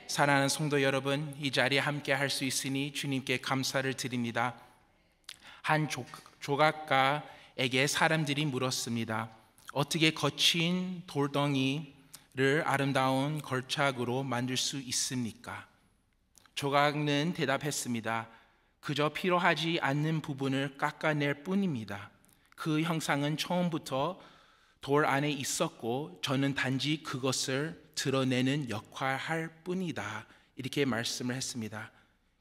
사랑하는 성도 여러분, 이 자리에 함께 할 수 있으니 주님께 감사를 드립니다. 한 조각가에게 사람들이 물었습니다. 어떻게 거친 돌덩이를 아름다운 걸작으로 만들 수 있습니까? 조각은 대답했습니다. 그저 필요하지 않는 부분을 깎아낼 뿐입니다. 그 형상은 처음부터 돌 안에 있었고 저는 단지 그것을 드러내는 역할을 할 뿐이다. 이렇게 말씀을 했습니다.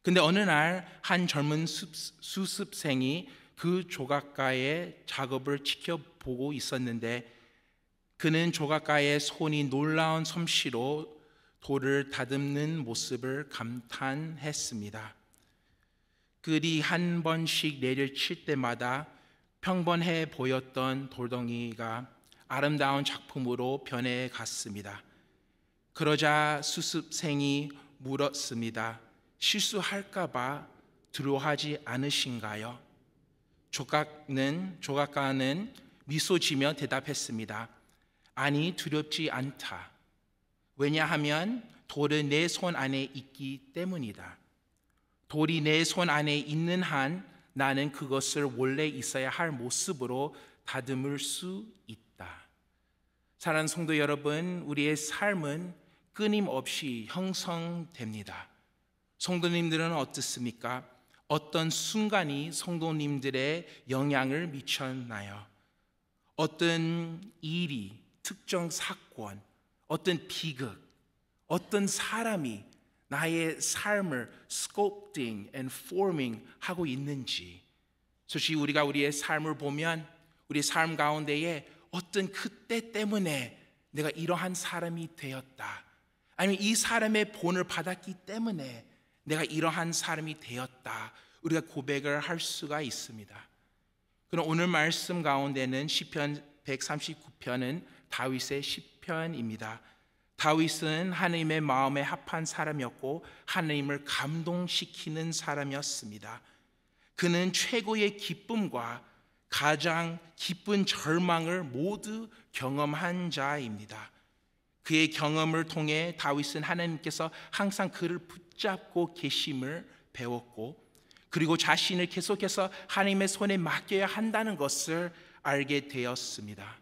근데 어느 날 한 젊은 수습생이 그 조각가의 작업을 지켜보고 있었는데 그는 조각가의 손이 놀라운 솜씨로 돌을 다듬는 모습을 감탄했습니다. 그리 한 번씩 내려칠 때마다 평범해 보였던 돌덩이가 아름다운 작품으로 변해갔습니다. 그러자 수습생이 물었습니다. 실수할까봐 두려워하지 않으신가요? 조각가는 미소 지며 대답했습니다. 아니, 두렵지 않다. 왜냐하면 돌은 내 손 안에 있기 때문이다. 돌이 내 손 안에 있는 한 나는 그것을 원래 있어야 할 모습으로 다듬을 수 있다. 사랑하는 성도 여러분, 우리의 삶은 끊임없이 형성됩니다. 성도님들은 어떻습니까? 어떤 순간이 성도님들의 영향을 미쳤나요? 어떤 일이, 특정 사건, 어떤 비극, 어떤 사람이 나의 삶을 sculpting and forming 하고 있는지, 솔직히 우리가 우리의 삶을 보면 우리 삶 가운데에 어떤 그때 때문에 내가 이러한 사람이 되었다, 아니면 이 사람의 본을 받았기 때문에 내가 이러한 사람이 되었다, 우리가 고백을 할 수가 있습니다. 그럼 오늘 말씀 가운데는 시편 139편은 다윗의 시편입니다. 다윗은 하나님의 마음에 합한 사람이었고 하나님을 감동시키는 사람이었습니다. 그는 최고의 기쁨과 가장 기쁜 절망을 모두 경험한 자입니다. 그의 경험을 통해 다윗은 하나님께서 항상 그를 붙잡고 계심을 배웠고, 그리고 자신을 계속해서 하나님의 손에 맡겨야 한다는 것을 알게 되었습니다.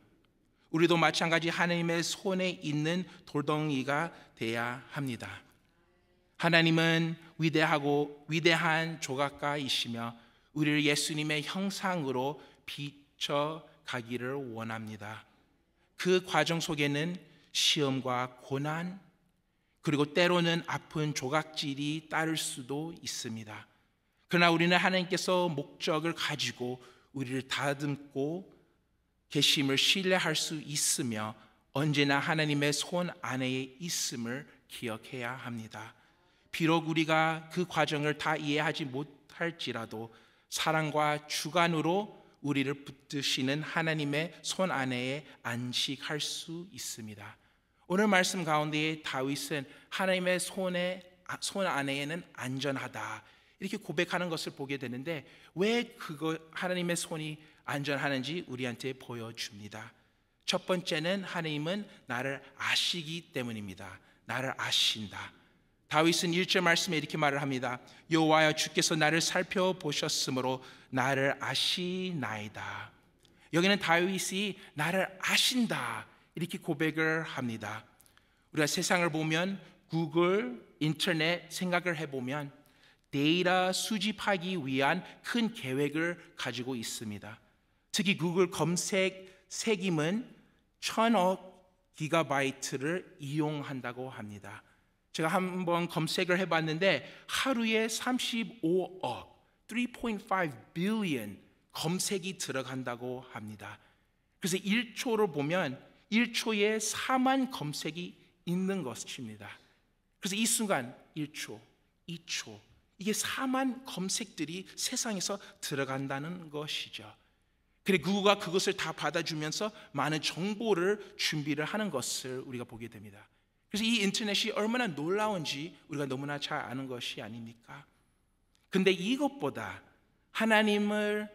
우리도 마찬가지 하나님의 손에 있는 돌덩이가 돼야 합니다. 하나님은 위대한 조각가이시며 우리를 예수님의 형상으로 비춰가기를 원합니다. 그 과정 속에는 시험과 고난, 그리고 때로는 아픈 조각질이 따를 수도 있습니다. 그러나 우리는 하나님께서 목적을 가지고 우리를 다듬고 계심을 신뢰할 수 있으며 언제나 하나님의 손 안에 있음을 기억해야 합니다. 비록 우리가 그 과정을 다 이해하지 못할지라도 사랑과 주관으로 우리를 붙드시는 하나님의 손 안에 안식할 수 있습니다. 오늘 말씀 가운데 다윗은 하나님의 손 안에는 안전하다, 이렇게 고백하는 것을 보게 되는데, 왜 하나님의 손이 안전하는지 우리한테 보여줍니다. 첫 번째는 하나님은 나를 아시기 때문입니다. 나를 아신다. 다윗은 1절 말씀에 이렇게 말을 합니다. 여호와여, 주께서 나를 살펴보셨으므로 나를 아시나이다. 여기는 다윗이 나를 아신다, 이렇게 고백을 합니다. 우리가 세상을 보면 구글, 인터넷 생각을 해보면 데이터 수집하기 위한 큰 계획을 가지고 있습니다. 특히 구글 검색 세김은 1000억 기가바이트를 이용한다고 합니다. 제가 한번 검색을 해봤는데 하루에 35억, 3.5 billion 검색이 들어간다고 합니다. 그래서 1초로 보면 1초에 4만 검색이 있는 것입니다. 그래서 이 순간 1초, 2초, 이게 4만 검색들이 세상에서 들어간다는 것이죠. 그리고 구글가 그것을 다 받아주면서 많은 정보를 준비를 하는 것을 우리가 보게 됩니다. 그래서 이 인터넷이 얼마나 놀라운지 우리가 너무나 잘 아는 것이 아닙니까? 근데 이것보다 하나님은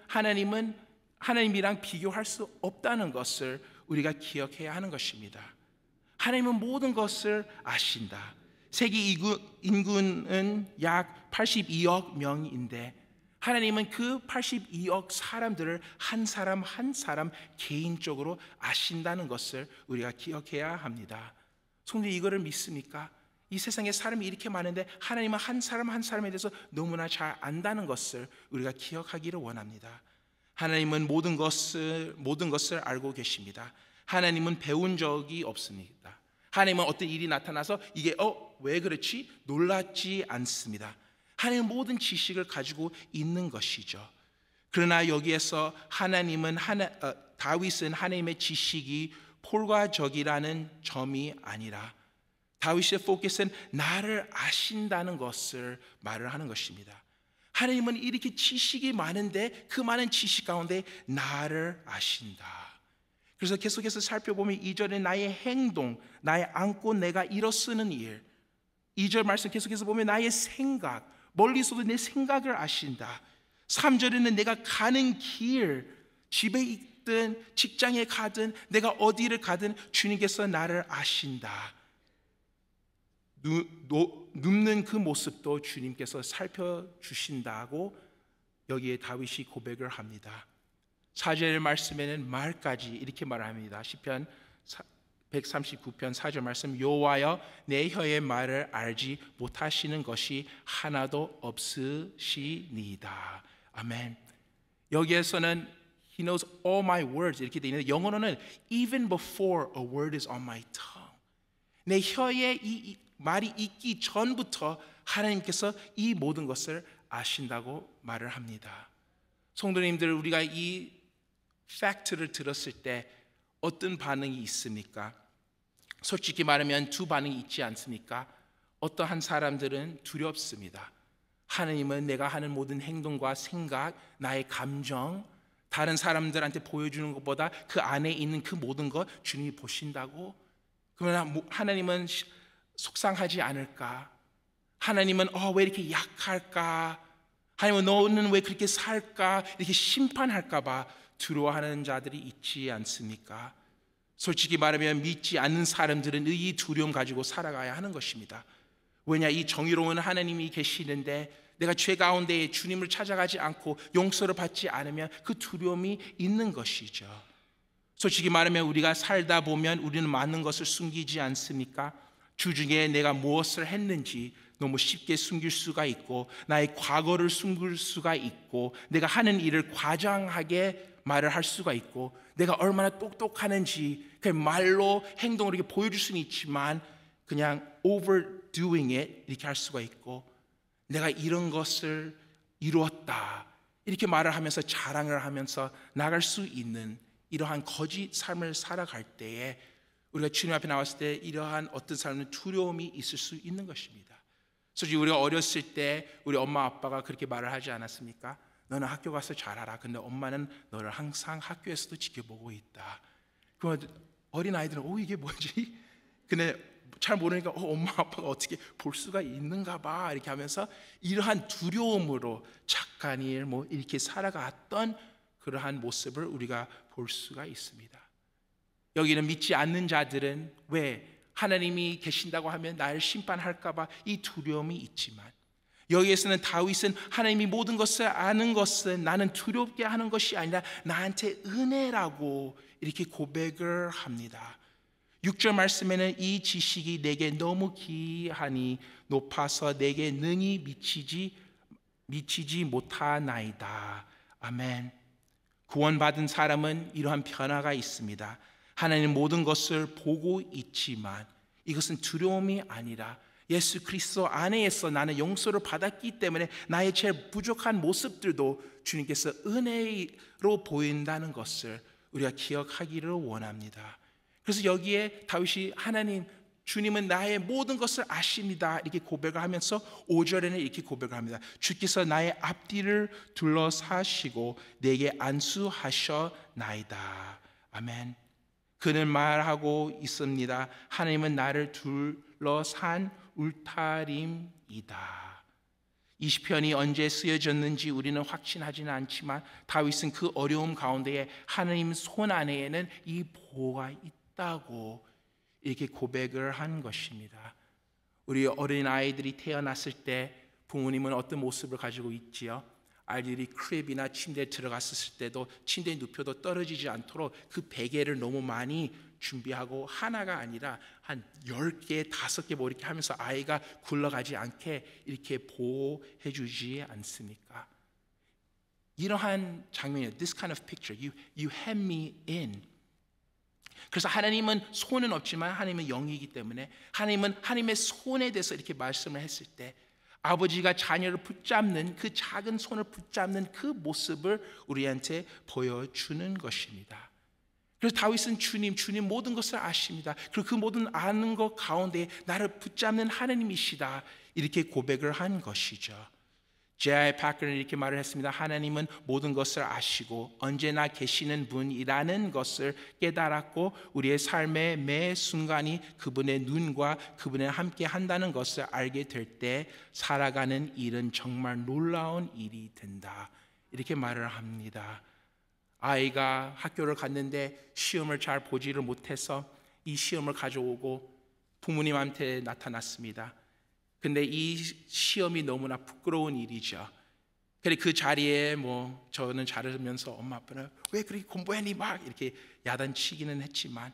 하나님이랑 비교할 수 없다는 것을 우리가 기억해야 하는 것입니다. 하나님은 모든 것을 아신다. 세계 인구는 약 82억 명인데 하나님은 그 82억 사람들을 한 사람 한 사람 개인적으로 아신다는 것을 우리가 기억해야 합니다. 성도 이거를 믿습니까? 이 세상에 사람이 이렇게 많은데 하나님은 한 사람 한 사람에 대해서 너무나 잘 안다는 것을 우리가 기억하기를 원합니다. 하나님은 모든 것을 알고 계십니다. 하나님은 배운 적이 없습니다. 하나님은 어떤 일이 나타나서 이게 왜 그렇지? 놀랍지 않습니다. 하나님은 모든 지식을 가지고 있는 것이죠. 그러나 여기에서 다윗은 하나님의 지식이 폴과적이라는 점이 아니라 다윗의 포커스는 나를 아신다는 것을 말을 하는 것입니다. 하나님은 이렇게 지식이 많은데 그 많은 지식 가운데 나를 아신다. 그래서 계속해서 살펴보면 2절에 나의 행동, 나의 안고 내가 일어서는 일, 2절 말씀 계속해서 보면 나의 생각, 멀리서도 내 생각을 아신다. 3절에는 내가 가는 길, 집에 있든 직장에 가든 내가 어디를 가든 주님께서 나를 아신다. 눕는 그 모습도 주님께서 살펴주신다고 여기에 다윗이 고백을 합니다. 4절 말씀에는 말까지 이렇게 말합니다. 시편 139편 4절 말씀, 여호와여 내 혀의 말을 알지 못하시는 것이 하나도 없으시니이다. 아멘. 여기에서는 He knows all my words 이렇게 되어 있는데 영어로는 even before a word is on my tongue. 내 혀에 이 말이 있기 전부터 하나님께서 이 모든 것을 아신다고 말을 합니다. 성도님들, 우리가 이 팩트를 들었을 때 어떤 반응이 있습니까? 솔직히 말하면 두 반응이 있지 않습니까? 어떠한 사람들은 두렵습니다. 하나님은 내가 하는 모든 행동과 생각, 나의 감정, 다른 사람들한테 보여주는 것보다 그 안에 있는 그 모든 것 주님이 보신다고? 그러나 하나님은 속상하지 않을까? 하나님은 왜 이렇게 약할까? 하나님은 너는 왜 그렇게 살까? 이렇게 심판할까 봐 두려워하는 자들이 있지 않습니까? 솔직히 말하면 믿지 않는 사람들은 이 두려움 가지고 살아가야 하는 것입니다. 왜냐, 이 정의로운 하나님이 계시는데 내가 죄 가운데 주님을 찾아가지 않고 용서를 받지 않으면 그 두려움이 있는 것이죠. 솔직히 말하면 우리가 살다 보면 우리는 많은 것을 숨기지 않습니까? 주중에 내가 무엇을 했는지 너무 쉽게 숨길 수가 있고, 나의 과거를 숨길 수가 있고, 내가 하는 일을 과장하게 말을 할 수가 있고, 내가 얼마나 똑똑하는지 그 말로 행동으로 이렇게 보여줄 수는 있지만 그냥 overdoing it 이렇게 할 수가 있고, 내가 이런 것을 이루었다 이렇게 말을 하면서 자랑을 하면서 나갈 수 있는 이러한 거짓 삶을 살아갈 때에 우리가 주님 앞에 나왔을 때 이러한 어떤 사람은 두려움이 있을 수 있는 것입니다. 솔직히 우리가 어렸을 때 우리 엄마 아빠가 그렇게 말을 하지 않았습니까? 너는 학교 가서 잘하라. 근데 엄마는 너를 항상 학교에서도 지켜보고 있다. 그럼 어린아이들은 이게 뭐지? 근데 잘 모르니까 엄마 아빠가 어떻게 볼 수가 있는가 봐 이렇게 하면서 이러한 두려움으로 착한 일 이렇게 살아갔던 그러한 모습을 우리가 볼 수가 있습니다. 여기는 믿지 않는 자들은 왜 하나님이 계신다고 하면 나를 심판할까 봐 이 두려움이 있지만, 여기에서는 다윗은 하나님이 모든 것을 아는 것은 나는 두렵게 하는 것이 아니라 나한테 은혜라고 이렇게 고백을 합니다. 6절 말씀에는 이 지식이 내게 너무 기하니 높아서 내게 능히 미치지 못하나이다. 아멘. 구원받은 사람은 이러한 변화가 있습니다. 하나님 모든 것을 보고 있지만 이것은 두려움이 아니라 예수 그리스도 안에서 나는 용서를 받았기 때문에 나의 제일 부족한 모습들도 주님께서 은혜로 보인다는 것을 우리가 기억하기를 원합니다. 그래서 여기에 다윗이 하나님, 주님은 나의 모든 것을 아십니다 이렇게 고백을 하면서 5절에는 이렇게 고백을 합니다. 주께서 나의 앞뒤를 둘러사시고 내게 안수하셨나이다. 아멘. 그는 말하고 있습니다. 하나님은 나를 둘러산 울타림이다. 이 시편이 언제 쓰여졌는지 우리는 확신하지는 않지만 다윗은 그 어려움 가운데에 하나님 손 안에는 이 보호가 있다고 이렇게 고백을 한 것입니다. 우리 어린아이들이 태어났을 때 부모님은 어떤 모습을 가지고 있지요? 아이들이 크랩이나 침대에 들어갔을 때도 침대에 눕혀도 떨어지지 않도록 그 베개를 너무 많이 준비하고 하나가 아니라 한 10개, 5개 뭐 이렇게 하면서 아이가 굴러가지 않게 이렇게 보호해 주지 않습니까? 이러한 장면이에요. This kind of picture. You hem me in. 그래서 하나님은 손은 없지만 하나님은 영이기 때문에 하나님은 하나님의 손에 대해서 이렇게 말씀을 했을 때 아버지가 자녀를 붙잡는 그 작은 손을 붙잡는 그 모습을 우리한테 보여주는 것입니다. 그래서 다윗은 주님 모든 것을 아십니다. 그리고 그 모든 아는 것 가운데 나를 붙잡는 하나님이시다 이렇게 고백을 한 것이죠. J.I. 파커는 이렇게 말을 했습니다. 하나님은 모든 것을 아시고 언제나 계시는 분이라는 것을 깨달았고 우리의 삶의 매 순간이 그분의 눈과 그분과 함께 한다는 것을 알게 될 때 살아가는 일은 정말 놀라운 일이 된다. 이렇게 말을 합니다. 아이가 학교를 갔는데 시험을 잘 보지를 못해서 이 시험을 가져오고 부모님한테 나타났습니다. 근데 이 시험이 너무나 부끄러운 일이죠. 그래 그 자리에 뭐 저는 자르면서 엄마 아빠는 왜 그렇게 공부했니 막 이렇게 야단치기는 했지만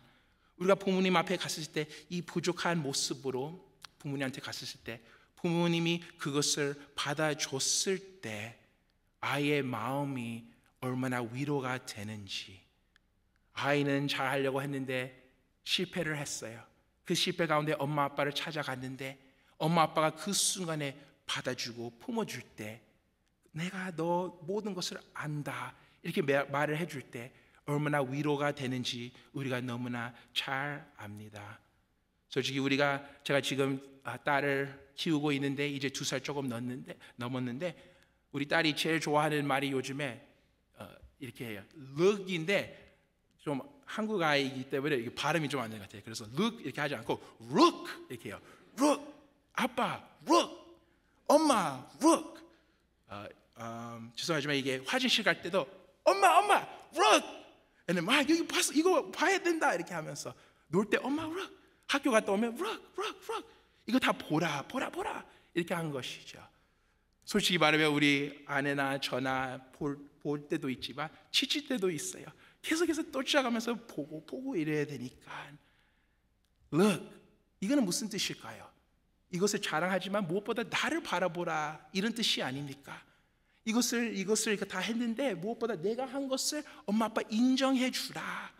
우리가 부모님 앞에 갔을 때 이 부족한 모습으로 부모님한테 갔을 때 부모님이 그것을 받아줬을 때 아이의 마음이 얼마나 위로가 되는지. 아이는 잘하려고 했는데 실패를 했어요. 그 실패 가운데 엄마 아빠를 찾아갔는데 엄마 아빠가 그 순간에 받아주고 품어줄 때 내가 너 모든 것을 안다 이렇게 말을 해줄 때 얼마나 위로가 되는지 우리가 너무나 잘 압니다. 솔직히 제가 지금 딸을 키우고 있는데 이제 2살 조금 넘었는데 우리 딸이 제일 좋아하는 말이 요즘에 이렇게 해요. look인데 좀 한국 아이이기 때문에 이게 발음이 좀 안 되는 것 같아요. 그래서 look 이렇게 하지 않고 look 이렇게 해요. look 아빠 look 엄마 look 죄송하지만 이게 화장실 갈 때도 엄마 look 막 여기 봤어 이거 봐야 된다 이렇게 하면서 놀 때 엄마 look 학교 갔다 오면 look 이거 다 보라 이렇게 한 것이죠. 솔직히 말하면 우리 아내나 저나 볼 때도 있지만 지칠 때도 있어요. 계속해서 쫓아가면서 보고 이래야 되니까 look 이거는 무슨 뜻일까요? 이것을 자랑하지만 무엇보다 나를 바라보라 이런 뜻이 아닙니까? 이것을 다 했는데 무엇보다 내가 한 것을 엄마 아빠 인정해 주라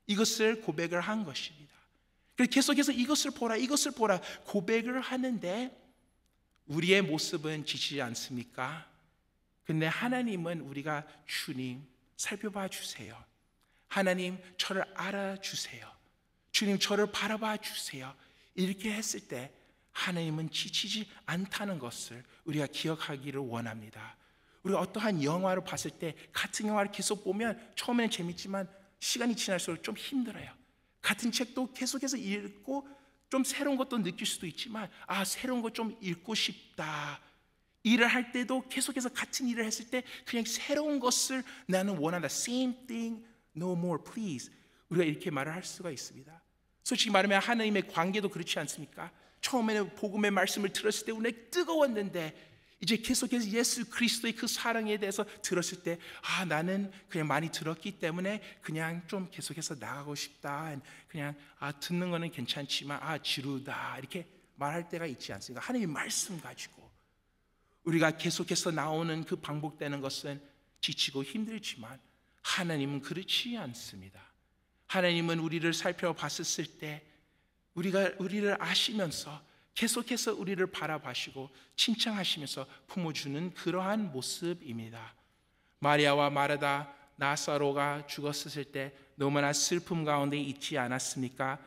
이것을 고백을 한 것입니다. 그래서 계속해서 이것을 보라 고백을 하는데 우리의 모습은 지치지 않습니까? 근데 하나님은 우리가 주님 살펴봐 주세요. 하나님 저를 알아주세요. 주님 저를 바라봐 주세요. 이렇게 했을 때 하나님은 지치지 않다는 것을 우리가 기억하기를 원합니다. 우리가 어떠한 영화를 봤을 때 같은 영화를 계속 보면 처음에는 재밌지만 시간이 지날수록 좀 힘들어요. 같은 책도 계속해서 읽고 좀 새로운 것도 느낄 수도 있지만 새로운 것 좀 읽고 싶다. 일을 할 때도 계속해서 같은 일을 했을 때 그냥 새로운 것을 나는 원한다. Same thing, no more, please. 우리가 이렇게 말을 할 수가 있습니다. 솔직히 말하면 하나님의 관계도 그렇지 않습니까? 처음에는 복음의 말씀을 들었을 때 우리가 뜨거웠는데 이제 계속해서 예수 그리스도의 그 사랑에 대해서 들었을 때 나는 그냥 많이 들었기 때문에 그냥 좀 계속해서 나가고 싶다. 그냥 듣는 거는 괜찮지만 지루다 이렇게 말할 때가 있지 않습니까? 하나님의 말씀 가지고 우리가 계속해서 나오는 그 반복되는 것은 지치고 힘들지만 하나님은 그렇지 않습니다. 하나님은 우리를 살펴봤을 때 우리를 아시면서 계속해서 우리를 바라봐시고 칭찬하시면서 품어주는 그러한 모습입니다. 마리아와 마르다, 나사로가 죽었을 때 너무나 슬픔 가운데 있지 않았습니까?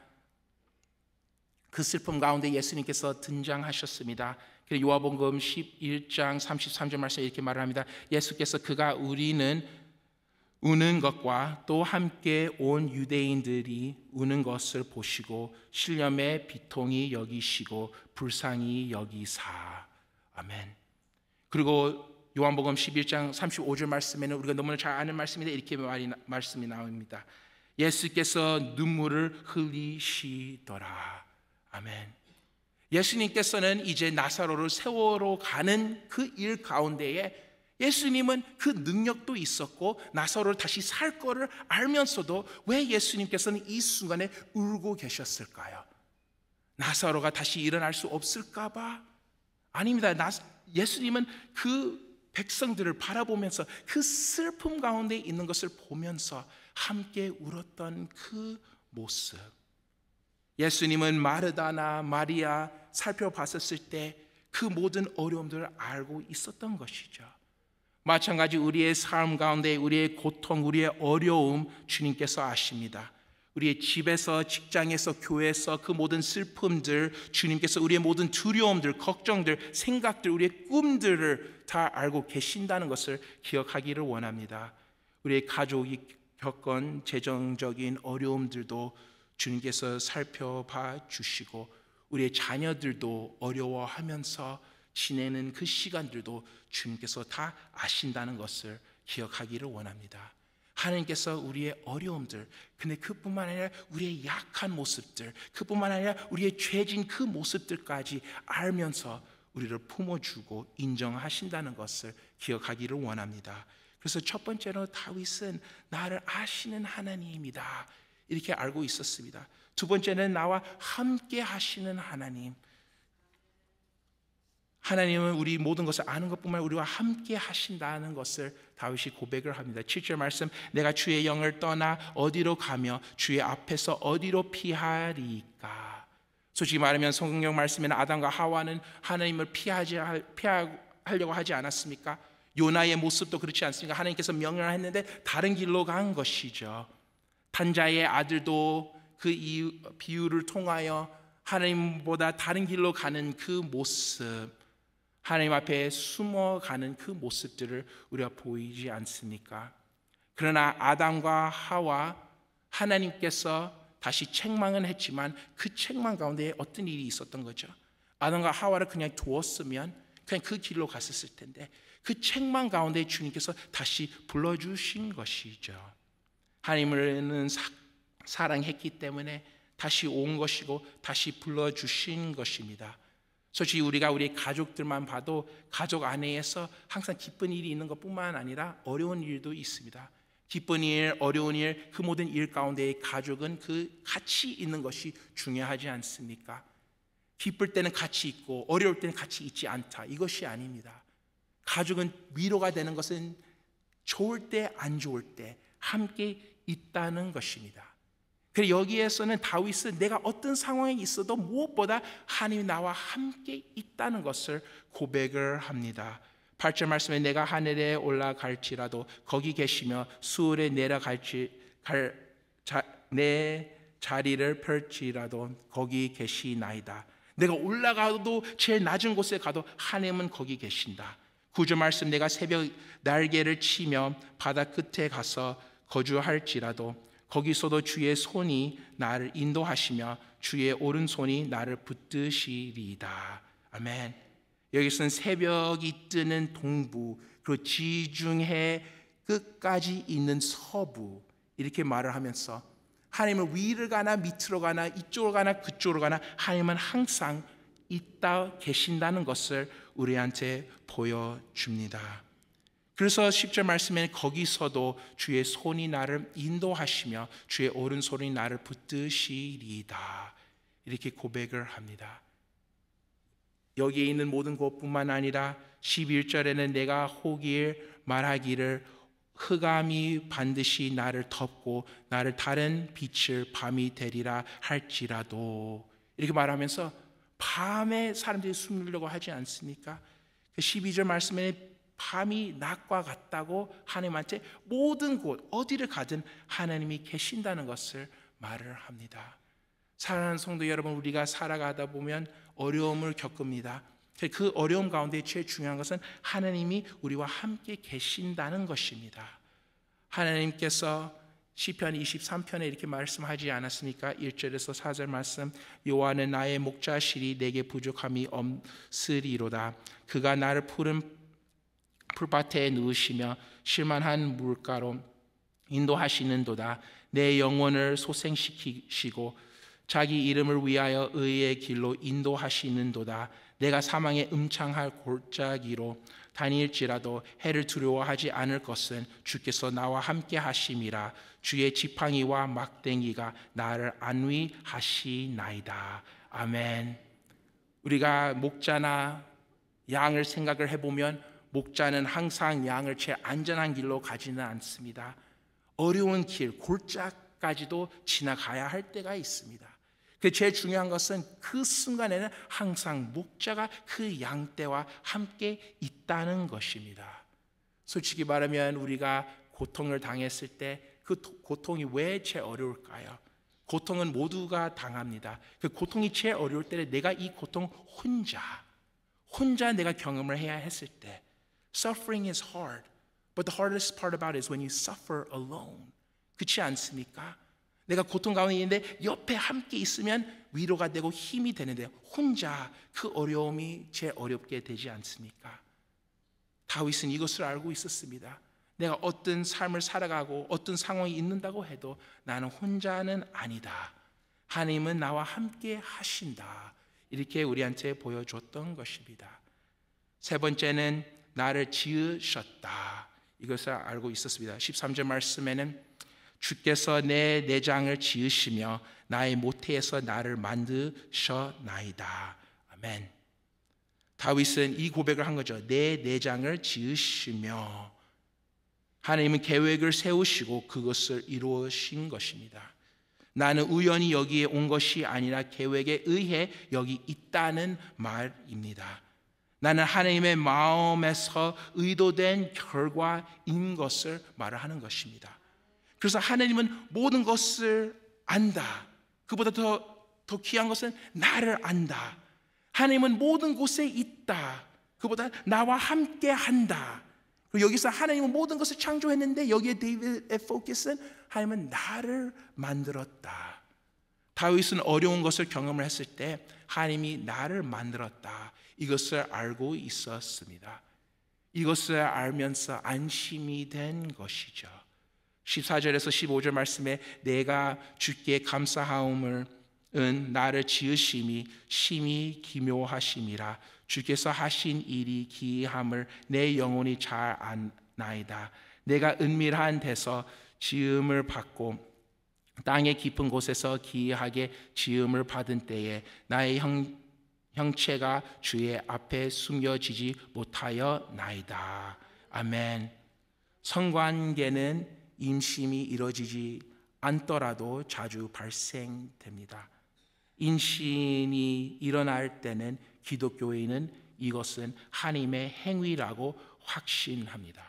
그 슬픔 가운데 예수님께서 등장하셨습니다. 그래서 요한복음 11장 33절 말씀에 이렇게 말을 합니다. 예수께서 그가 우리는 우는 것과 또 함께 온 유대인들이 우는 것을 보시고 신령의 비통히 여기시고 불쌍히 여기사. 아멘. 그리고 요한복음 11장 35절 말씀에는 우리가 너무나 잘 아는 말씀인데 이렇게 말씀이 나옵니다. 예수께서 눈물을 흘리시더라. 아멘. 예수님께서는 이제 나사로를 세워로 가는 그 일 가운데에 예수님은 그 능력도 있었고 나사로를 다시 살 거를 알면서도 왜 예수님께서는 이 순간에 울고 계셨을까요? 나사로가 다시 일어날 수 없을까 봐? 아닙니다. 예수님은 그 백성들을 바라보면서 그 슬픔 가운데 있는 것을 보면서 함께 울었던 그 모습. 예수님은 마르다나 마리아 살펴봤었을 때 그 모든 어려움들을 알고 있었던 것이죠. 마찬가지 우리의 삶 가운데 우리의 고통, 우리의 어려움 주님께서 아십니다. 우리의 집에서, 직장에서, 교회에서 그 모든 슬픔들 주님께서 우리의 모든 두려움들, 걱정들, 생각들, 우리의 꿈들을 다 알고 계신다는 것을 기억하기를 원합니다. 우리의 가족이 겪은 재정적인 어려움들도 주님께서 살펴봐 주시고 우리의 자녀들도 어려워하면서 지내는 그 시간들도 주님께서 다 아신다는 것을 기억하기를 원합니다. 하나님께서 우리의 어려움들, 근데 그뿐만 아니라 우리의 약한 모습들, 그뿐만 아니라 우리의 죄진 그 모습들까지 알면서 우리를 품어주고 인정하신다는 것을 기억하기를 원합니다. 그래서 첫 번째로 다윗은 나를 아시는 하나님이다 이렇게 알고 있었습니다. 두 번째는 나와 함께 하시는 하나님. 하나님은 우리 모든 것을 아는 것뿐만 아니라 우리와 함께 하신다는 것을 다윗이 고백을 합니다. 7절 말씀, 내가 주의 영을 떠나 어디로 가며 주의 앞에서 어디로 피하리까. 솔직히 말하면 성경 말씀에는 아담과 하와는 하나님을 피하려고 하지 않았습니까? 요나의 모습도 그렇지 않습니까? 하나님께서 명령을 했는데 다른 길로 간 것이죠. 단자의 아들도 그 비유를 통하여 하나님보다 다른 길로 가는 그 모습, 하나님 앞에 숨어가는 그 모습들을 우리가 보이지 않습니까? 그러나 아담과 하와 하나님께서 다시 책망은 했지만 그 책망 가운데 어떤 일이 있었던 거죠? 아담과 하와를 그냥 두었으면 그냥 그 길로 갔었을 텐데 그 책망 가운데 주님께서 다시 불러주신 것이죠. 하나님을 사랑했기 때문에 다시 온 것이고 다시 불러주신 것입니다. 솔직히 우리가 우리 가족들만 봐도 가족 안에서 항상 기쁜 일이 있는 것뿐만 아니라 어려운 일도 있습니다. 기쁜 일, 어려운 일, 그 모든 일 가운데 가족은 그 같이 있는 것이 중요하지 않습니까? 기쁠 때는 같이 있고 어려울 때는 같이 있지 않다, 이것이 아닙니다. 가족은 위로가 되는 것은 좋을 때 안 좋을 때 함께 있다는 것입니다. 그래서 여기에서는 다윗은 내가 어떤 상황에 있어도 무엇보다 하나님이 나와 함께 있다는 것을 고백을 합니다. 8절 말씀에 내가 하늘에 올라갈지라도 거기 계시며 수월에 내 자리를 펼지라도 거기 계시나이다. 내가 올라가도 제일 낮은 곳에 가도 하나님은 거기 계신다. 9절 말씀, 내가 새벽 날개를 치며 바다 끝에 가서 거주할지라도 거기서도 주의 손이 나를 인도하시며 주의 오른손이 나를 붙드시리이다. 아멘. 여기서는 새벽이 뜨는 동부, 그리고 지중해 끝까지 있는 서부, 이렇게 말을 하면서 하나님은 위를 가나 밑으로 가나 이쪽으로 가나 그쪽으로 가나 하나님은 항상 있다 계신다는 것을 우리한테 보여줍니다. 그래서 10절 말씀에는 거기서도 주의 손이 나를 인도하시며 주의 오른손이 나를 붙드시리이다, 이렇게 고백을 합니다. 여기에 있는 모든 것뿐만 아니라 11절에는 내가 호기에 말하기를 흑암이 반드시 나를 덮고 나를 다른 빛을 밤이 되리라 할지라도, 이렇게 말하면서 밤에 사람들이 숨으려고 하지 않습니까? 12절 말씀에 밤이 낮과 같다고 하나님한테 모든 곳 어디를 가든 하나님이 계신다는 것을 말을 합니다. 사랑하는 성도 여러분, 우리가 살아가다 보면 어려움을 겪습니다. 그 어려움 가운데 제일 중요한 것은 하나님이 우리와 함께 계신다는 것입니다. 하나님께서 시편 23편에 이렇게 말씀하지 않았습니까? 1절에서 4절 말씀, 여호와는 나의 목자시리 내게 부족함이 없으리로다. 그가 나를 푸른 풀밭에 누우시며 쉴만한 물가로 인도하시는도다. 내 영혼을 소생시키시고 자기 이름을 위하여 의의 길로 인도하시는도다. 내가 사망의 음창할 골짜기로 다닐지라도 해를 두려워하지 않을 것은 주께서 나와 함께 하심이라. 주의 지팡이와 막대기가 나를 안위하시나이다. 아멘. 우리가 목자나 양을 생각을 해보면 목자는 항상 양을 제일 안전한 길로 가지는 않습니다. 어려운 길, 골짜까지도 지나가야 할 때가 있습니다. 그 제일 중요한 것은 그 순간에는 항상 목자가 그 양떼와 함께 있다는 것입니다. 솔직히 말하면 우리가 고통을 당했을 때 그 고통이 왜 제일 어려울까요? 고통은 모두가 당합니다. 그 고통이 제일 어려울 때는 내가 이 고통 혼자 내가 경험을 해야 했을 때 Suffering is hard, but the hardest part about it is when you suffer alone. 그렇지 않습니까? 내가 고통 가운데 있는데 옆에 함께 있으면 위로가 되고 힘이 되는데 혼자 그 어려움이 제일 어렵게 되지 않습니까? 다윗은 이것을 알고 있었습니다. 내가 어떤 삶을 살아가고 어떤 상황이 있는다고 해도 나는 혼자는 아니다. 하나님은 나와 함께 하신다. 이렇게 우리한테 보여줬던 것입니다. 세 번째는 나를 지으셨다. 이것을 알고 있었습니다. 13절 말씀에는 주께서 내 내장을 지으시며 나의 모태에서 나를 만드셨나이다. 아멘. 다윗은 이 고백을 한 거죠. 내 내장을 지으시며 하나님은 계획을 세우시고 그것을 이루신 것입니다. 나는 우연히 여기에 온 것이 아니라 계획에 의해 여기 있다는 말입니다. 나는 하나님의 마음에서 의도된 결과인 것을 말을 하는 것입니다. 그래서 하나님은 모든 것을 안다. 그보다 더 귀한 것은 나를 안다. 하나님은 모든 곳에 있다. 그보다 나와 함께 한다. 그리고 여기서 하나님은 모든 것을 창조했는데 여기에 데이비드의 포커스는 하나님은 나를 만들었다. 다윗은 어려운 것을 경험을 했을 때 하나님이 나를 만들었다. 이것을 알고 있었습니다. 이것을 알면서 안심이 된 것이죠. 14절에서 15절 말씀에 내가 주께 감사하옴을 나를 지으심이 심히 기묘하심이라. 주께서 하신 일이 기이함을 내 영혼이 잘 아나이다. 내가 은밀한 데서 지음을 받고 땅의 깊은 곳에서 기이하게 지음을 받은 때에 나의 형체가 주의 앞에 숨겨지지 못하여 나이다. 아멘. 성관계는 임신이 이루어지지 않더라도 자주 발생됩니다. 임신이 일어날 때는 기독교인은 이것은 하나님의 행위라고 확신합니다.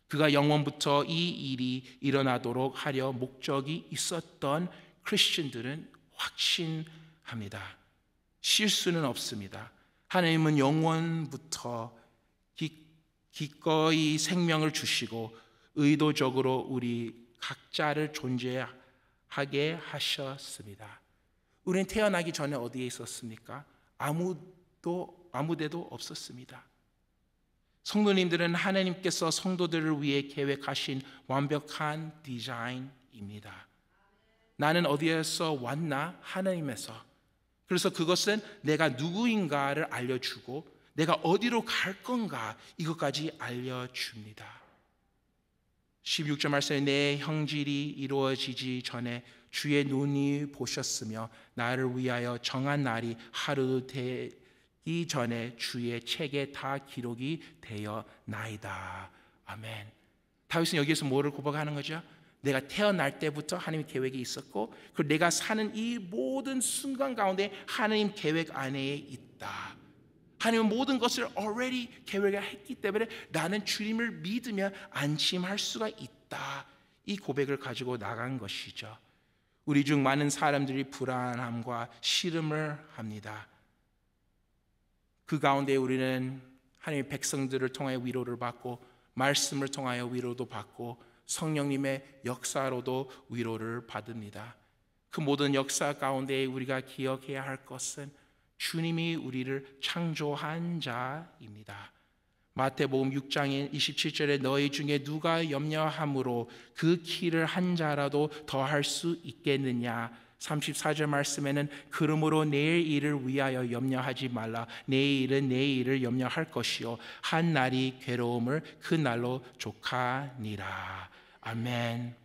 그가 영원부터 이 일이 일어나도록 하려 목적이 있었던 크리스천들은 확신합니다. 실수는 없습니다. 하나님은 영원부터 기꺼이 생명을 주시고 의도적으로 우리 각자를 존재하게 하셨습니다. 우리는 태어나기 전에 어디에 있었습니까? 아무데도 없었습니다. 성도님들은 하나님께서 성도들을 위해 계획하신 완벽한 디자인입니다. 나는 어디에서 왔나? 하나님에서. 그래서 그것은 내가 누구인가를 알려주고 내가 어디로 갈 건가 이것까지 알려줍니다. 16절 말씀에 내 형질이 이루어지지 전에 주의 눈이 보셨으며 나를 위하여 정한 날이 하루 되기 전에 주의 책에 다 기록이 되어 나이다. 아멘. 다윗은 여기에서 뭐를 고백하는 거죠? 내가 태어날 때부터 하나님의 계획이 있었고 그리고 내가 사는 이 모든 순간 가운데 하나님 계획 안에 있다. 하나님은 모든 것을 already 계획을 했기 때문에 나는 주님을 믿으며 안심할 수가 있다. 이 고백을 가지고 나간 것이죠. 우리 중 많은 사람들이 불안함과 시름을 합니다. 그 가운데 우리는 하나님의 백성들을 통하여 위로를 받고 말씀을 통하여 위로도 받고 성령님의 역사로도 위로를 받습니다. 그 모든 역사 가운데 우리가 기억해야 할 것은 주님이 우리를 창조한 자입니다. 마태복음 6장 27절에 너희 중에 누가 염려함으로 그 키를 한 자라도 더할 수 있겠느냐 34절 말씀에는 그러므로 내일 일을 위하여 염려하지 말라. 내일은 내일을 염려할 것이요 한 날이 괴로움을 그 날로 족하니라. 아멘.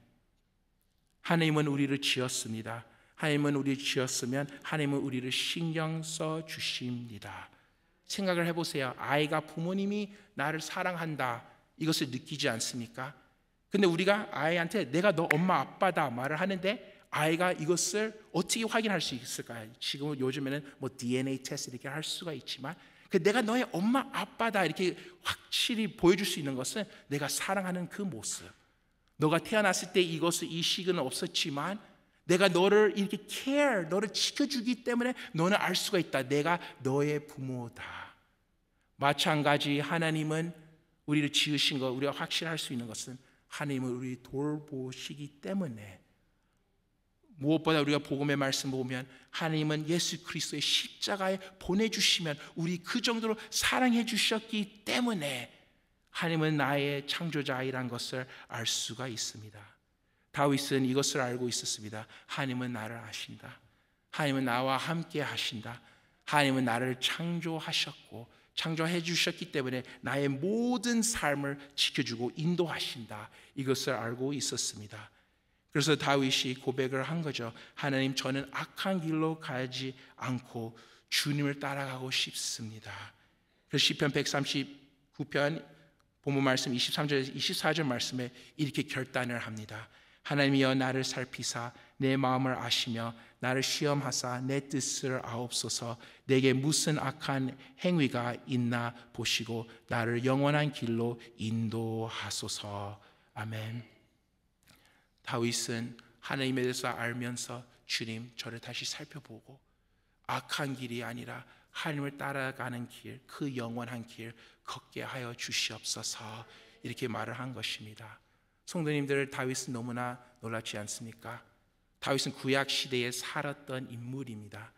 하나님은 우리를 지었습니다. 하나님은 우리를 지었으면 하나님은 우리를 신경 써 주십니다. 생각을 해보세요. 아이가 부모님이 나를 사랑한다 이것을 느끼지 않습니까? 근데 우리가 아이한테 내가 너 엄마 아빠다 말을 하는데 아이가 이것을 어떻게 확인할 수 있을까요? 지금 요즘에는 뭐 DNA 테스트 이렇게 할 수가 있지만 내가 너의 엄마 아빠다 이렇게 확실히 보여줄 수 있는 것은 내가 사랑하는 그 모습. 너가 태어났을 때 이 식은 없었지만 내가 너를 이렇게 care, 너를 지켜주기 때문에 너는 알 수가 있다. 내가 너의 부모다. 마찬가지 하나님은 우리를 지으신 것, 우리가 확신할 수 있는 것은 하나님은 우리 돌보시기 때문에 무엇보다 우리가 복음의 말씀 보면 하나님은 예수 그리스도의 십자가에 보내주시면 우리 그 정도로 사랑해 주셨기 때문에 하나님은 나의 창조자이란 것을 알 수가 있습니다. 다윗은 이것을 알고 있었습니다. 하나님은 나를 아신다. 하나님은 나와 함께 하신다. 하나님은 나를 창조하셨고 창조해 주셨기 때문에 나의 모든 삶을 지켜주고 인도하신다. 이것을 알고 있었습니다. 그래서 다윗이 고백을 한 거죠. 하나님, 저는 악한 길로 가지 않고 주님을 따라가고 싶습니다. 그래서 시편 139편 본문 말씀 23절 24절 말씀에 이렇게 결단을 합니다. 하나님이여 나를 살피사 내 마음을 아시며 나를 시험하사 내 뜻을 아옵소서. 내게 무슨 악한 행위가 있나 보시고 나를 영원한 길로 인도하소서. 아멘. 다윗은 하나님에 대해서 알면서 주님 저를 다시 살펴보고 악한 길이 아니라 하나님을 따라가는 길, 그 영원한 길 걷게 하여 주시옵소서 이렇게 말을 한 것입니다. 성도님들, 다윗은 너무나 놀랍지 않습니까? 다윗은 구약 시대에 살았던 인물입니다.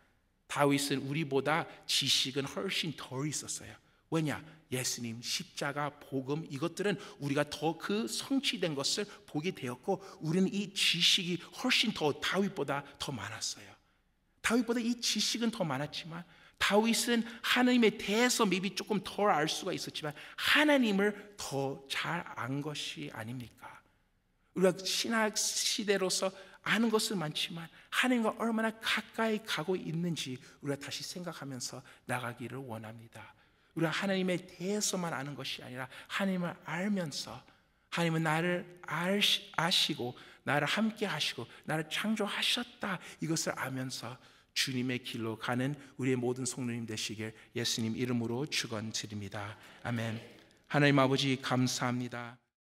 다윗은 우리보다 지식은 훨씬 덜 있었어요. 왜냐? 예수님, 십자가, 복음 이것들은 우리가 더 그 성취된 것을 보게 되었고 우리는 이 지식이 훨씬 더 다윗보다 더 많았어요. 다윗보다 이 지식은 더 많았지만 다윗은 하나님에 대해서 maybe 조금 덜 알 수가 있었지만 하나님을 더 잘 안 것이 아닙니까? 우리가 신학 시대로서 아는 것은 많지만 하나님과 얼마나 가까이 가고 있는지 우리가 다시 생각하면서 나가기를 원합니다. 우리가 하나님에 대해서만 아는 것이 아니라 하나님을 알면서 하나님은 나를 아시고 나를 함께 하시고 나를 창조하셨다 이것을 알면서 주님의 길로 가는 우리의 모든 성도님 되시길 예수님 이름으로 축원드립니다. 아멘. 하나님 아버지 감사합니다.